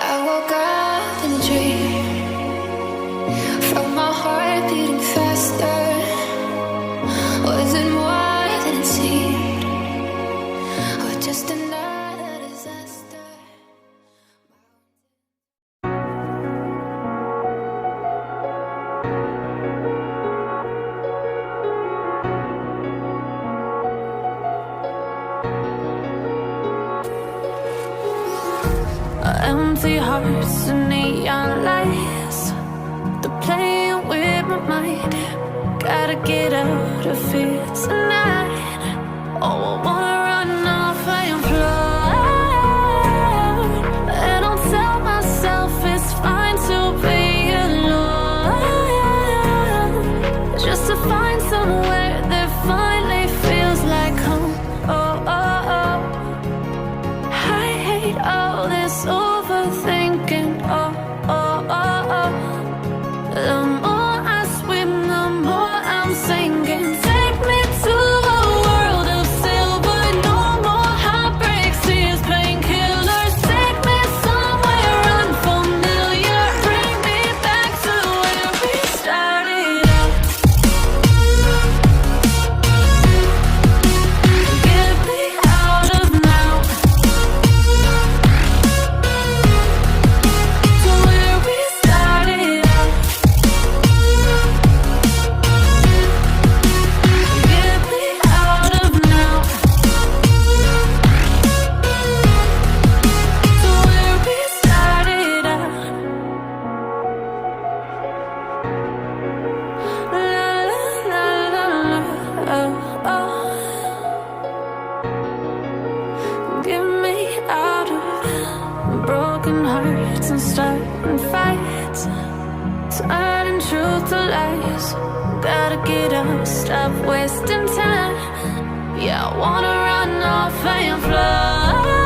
I woke up in a dream, felt my heart beating faster. Was it more than it seemed, or just another disaster? Empty hearts and neon lights, they're playing with my mind. Gotta get out of here tonight. Oh, I wanna run off and fly, and I'll tell myself it's fine to be alone, just to find somewhere that finally feels like home. Oh, oh, oh. I hate all this overthinking. Oh, oh, oh, oh. The more I swim, the more I'm sinking. Take me to a world of silver. No more heartbreaks, tears, painkillers. Take me somewhere unfamiliar. Bring me back to where we started out. Get me out of now, to where we started out. Get me out of now, to where we started out. La la la la la, oh, oh. Get me out of broken hearts and starting fights, turning truth to lies. Gotta get up, stop wasting time. Yeah, I wanna run off and fly.